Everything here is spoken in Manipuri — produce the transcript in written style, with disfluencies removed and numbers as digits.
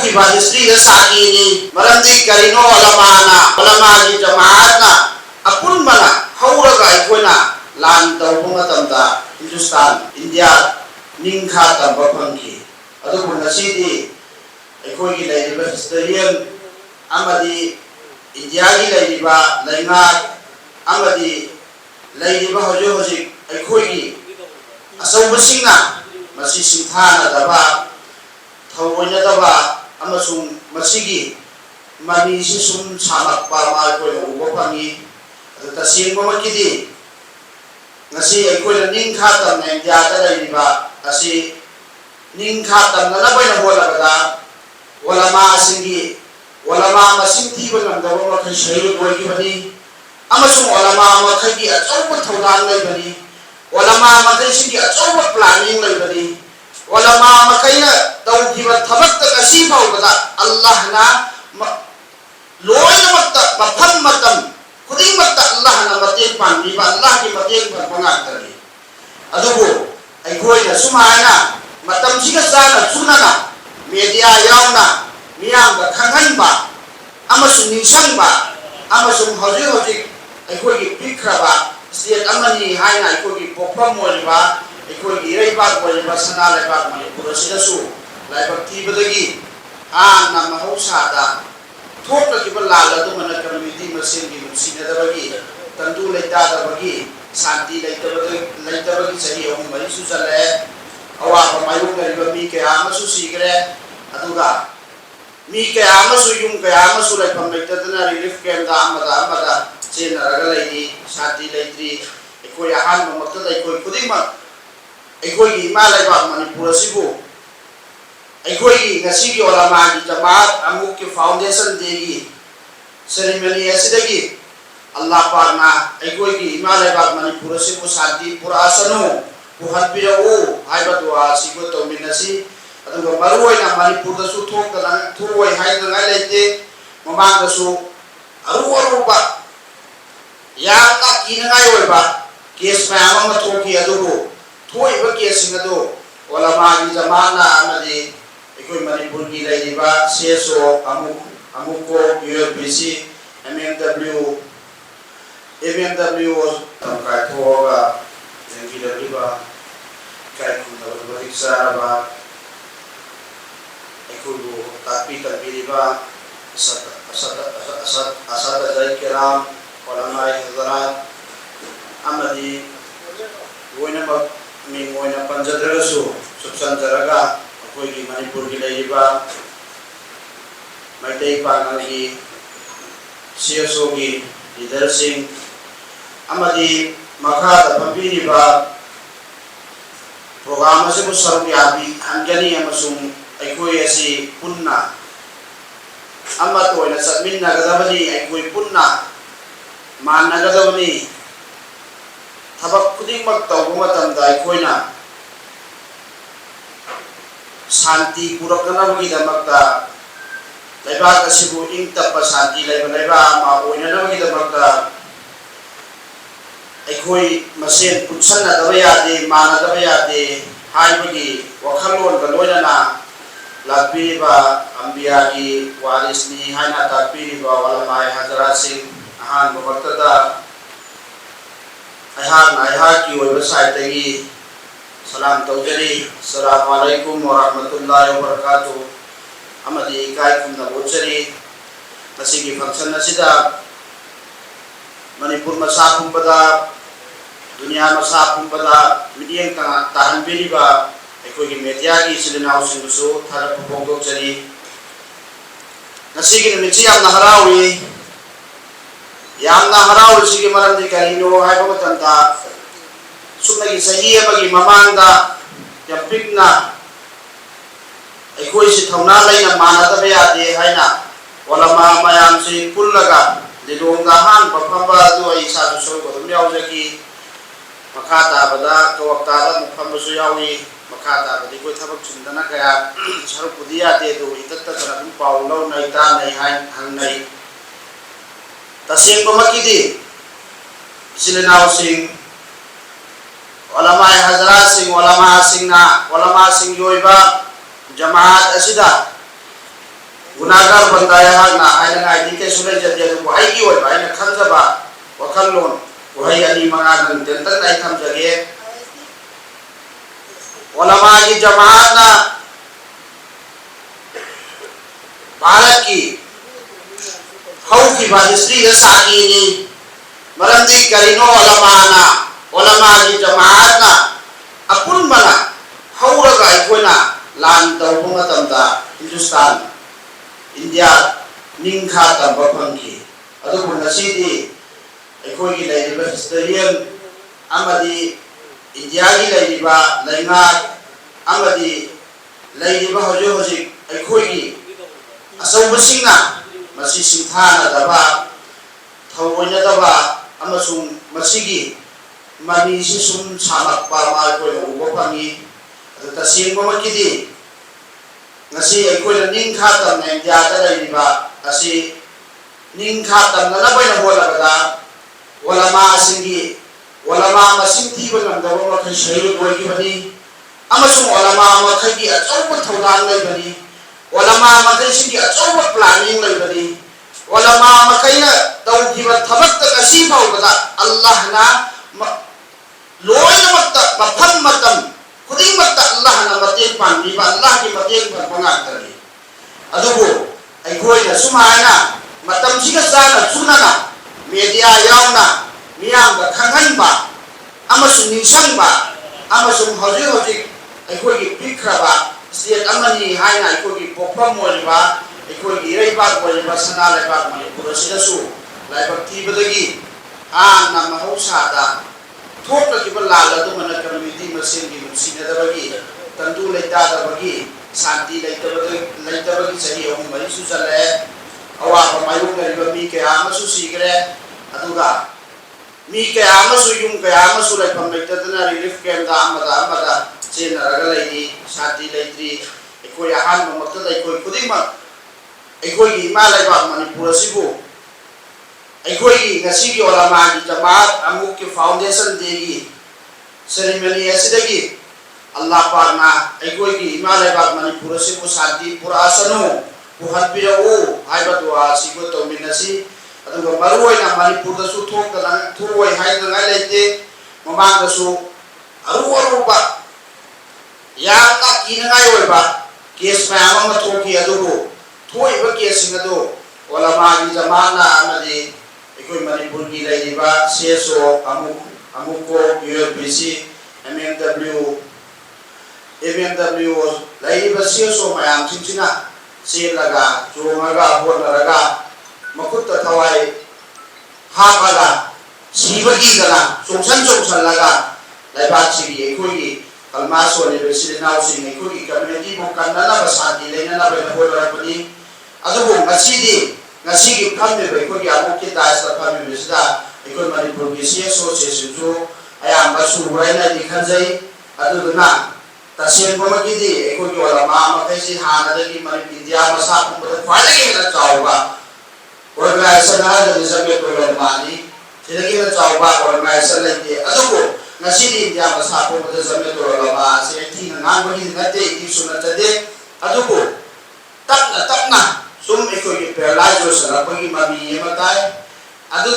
की हिस्ट्री साकी मरमदी करिनो ओलमा की जमात ना अपुन बना हौरगा अखोना लान तौबो मतमदा हिंदुस्तान इंडिया निंखा तब फंगी अदुबु नसीदी अखोगी लैरिबा हिस्टोरियन अमदी इंडिया की लैरिबा लैंगा अमदी लैरिबा हजो हजि अखोगी असौबसिंगना मसी सिंथाना दबा थौवैना दबा अमसुंग मसीगी मनी से सुम सामकपा मा कोई उबो फंगी अदु तसेंगबा मकिदी ngasi aikoina ningkha tam na india da laiba asi ningkha tam na bai na bola bada walama singi walama masing thi ba ngam da ba khai shayu boi ki bani amasung walama ma khai gi achau thaudan lai bani walama ma khai singi achau planning lai bani walama ma khai na dau ki ba thabak ta kasi pau bada allah na loina mat ma pham matam kuding mat Allah na mateng pandi ba Allah ki mateng pangat tari adugo ai khoi na sumaina matam siga sana sunana media yauna miyam ga khangan ba amasu ningsang ba amasu hoji ai khoi ki pikra ba state amani haina ai khoi ki pokpa mori ba ai khoi ki rei ba ko ba sana lai ba mani pura sida su lai ba ti badagi na mahausa da थोक की लाल मन कम्युनिटी मसें की नुसीनदबगी तंदु लेतादबगी शांति लेतबगी सही अहम मरी चले अवाब मायोंगरिब मी कया सीग्रे मी कया यूम कया लेफम लेतदना रिलीफ कैम्प चेनरगा लेनी शांति लेत्री अखोई अहानब मक्तदा अखोई खुदिमक अखोई इमा लेबाक मणिपुर असिबु अखोई ngasi ओलमा की जमात अमुक के फाउंडेशन देगी सेरेमनी ऐसी अल्लाह पाकना अखोई की हिमालय बाग मणिपुर से को शांति पुरासनो पुहनपिरओ हाइबा दुआ सिगो तोमिनसी अदुगा मरुओइना मणिपुर दसु थोकना थुरोइ हाइदना लेते ममांग दसु अरुबा याना किनगाय ओइबा केस मयाम म थोकी अदुगो थोइबा केस सिंगदो ओलमा की जमाना अमदि अखोई मणिपुर की लैरिबा सेसो अमुको यूएलपीसी एमएमडब्ल्यू तमकाय थोगा जंगी लरिबा काय खुंदबा रिक्सारबा अखोइबो तापी तबिरिबा असद जय केराम ओलमाय हजरात अमदि वोइनबा मिंगोइना पंजद्रगसु सुबसंजरगा अखोई मणिपुर की लैरिबा मैतै पागल की सीएसओ की लीडर सिंह अमदी मखादा फंबिरिबा प्रोग्राम से सरुक याबी हंगनी अमसुंग अखोई असि पुन्ना अमत ओइना चटमिन्नगदबनी अखोई पुन्ना माननगदबनी थबक खुदिंगमक तौबा मतमदा अखोइना शांति पुरकनबगीदमक्ता लैबाक असिबु इंग तप्पा शांति लैबा लैबा मा ओइननबगीदमक्ता अखोई मसेन पुछन्नदबा यादे मानदबा यादे हाइबगी वखलोन ग लोइनना लापीबा अंबिया की वारिसनी हाइना तापीबा वलमाय हजरत सिंह अहान बक्तदा अहा की वेबसाइट सलाम तौजरी अस्सलामु अलैकुम व रहमतुल्लाहि व बरकातुहू अमदी काय खुमना बोचरी मसीगी फंक्शन असिदा मणिपुर मसा खुंबदा दुनिया मसा खुंबदा मीडियम ताहन बिरिबा अखोई मीडिया की सिलनाउ सिंगसु थारा फोंदोचरी नसीगी निमिची यामना हरावी यामना हरावसिगी मरमदि करिनो हाइबा मतंता सुनगी सही अमगी ममांगदा यपिकना अखोई से थौना लैना मानदब यादे हाइना ओलमा मयाम से पुल्लगा लिलोंगा हान बफंबा दु आई सादु सो को दुम यावजकी मखाता बदा कवक्ता दा मुफंबसु यावी मखाता बदी कोई थबक सुंदना कया सरुक पुदिया दे दो इतत्ता तना दुम पाउलो नैता नै हाइन हंग नै तसेंग बमकीदी सिलनाव सिंह ओलमा हजरत सिंह ओलमा सिंह योइबा जमात असिदा गुनागार बंदा यहां आइना आइडी के सुले जदे को आई की होय आइना खंजबा वखल लोन वही अनी मंगा नन तेंतन नाइ थम जगे उलमा की जमात ना भारत की हौ की हिस्ट्री का साकी नि मरंदी करिनो उलमा की जमात ना अपुन बना हौरगा अखोना लान तौबो मतमदा हिंदुस्तान इंडिया निंखा तब फंगी अदुबु नसीदी अखोगी लैरिबा हिस्टोरियन अमदी इंडिया की लैरिबा लैंगा अमदी लैरिबा हजो हजि अखोगी असौबसिंगना मसी सिंथाना दबा थौवैना दबा अमसुंग मसीगी मनी से सुम सामकपा मा कोई उबो fungi तसेंगबा मकिदी ngasi aikoina ningkha tam na india da laiba asi ningkha tam na bai na bola bada ulama singi ulama masing thi ba ngam da ba khai shayu boi ki bani amasung ulama ma khai gi achau thaudan lai bani ulama ma khai singi achau planning lai bani ulama ma khai na dau gi ba thabak ta kasi phau bada allah na loina mat ma pham matam खुदी मत अल्लाह ना मतें पानी बा अल्लाह की मतें पर पंगा करी अदुबो अखोय ना सुमायना मतम सिगा जाना सुनाना मीडिया यावना मियाम का खंगन बा अमसु निंसंग बा अमसु हजि हजि अखोय की पिखराबा स्टेट अमनी हाइना अखोय की पोफम मोलिबा अखोय की इरैबा मोलिबा सना लेबा मणिपुर सिदसु लाइबक तीबदगी ना महौसादा थोक की लाल मन कम्युनिटी मसें की नुसीनदबगी तंदु लेतादबगी शांति लेतबगी चही अहम मरीसु चले अवाब मायुंगरिबा मी कयामसु सीगरे अदुगा मी कयामसु युम कयामसु लेफम लेतदना रिलीफ कैंप दा अमदा चेनरगा लेनी शांति लेत्री एकोय आहान ममक्ता एकोय खुदिमा एकोय इमा लेबा मणिपुर सिबु अखोई ngasi gi ulama gi jamaat amuk ki foundation de gi ceremony asidagi allah parna अखोई gi himalaya bag manipur se ko santi pura asanu buhan pira o haiba dua sigo to minasi aduga maroi na manipur da su thok da thuroi hai da ngai leite mamang da su aru ba ya ta ki ngai oi ba case ma ma thoki adugo thoi ba case ngado ulama gi jamaat na amadi अखोई मणिपुर की लैरिबा सीएसओ अमुको यूएलपीसी एमएमडब्ल्यू लैरिबा सीएसओ मयाम सिंसिना सेलगा जोंगा होनरगा मकुत थवाई हापगा सीबगी दना सोंसन लगा लैबा सिगी अखोई कलमासो यूनिवर्सिटी नाउ सिंग अखोई कम्युनिटी मो कन्नना शांति लेना बे होरपनी अदुबो मसीदी ngasi gi phambe bai ko gi amu ki dais ta phambe bisda ikoi manipur gi CSO se su ayam ba su rai na di khanjai adu na tasien ko ma gi di ikoi gi wala ma kai si hana da gi mari india ma sa ko ba khwai la gi na chau ba organization ha da zabe ko lo ma ni se gi na chau ba organization la di adu ko ngasi di india ma sa ko ba zabe ko lo ma se ti na ngang ba gi na te ki su na ta de adu ko tak na sum iko ki paralyze ho sara ko ki mami ye matai adu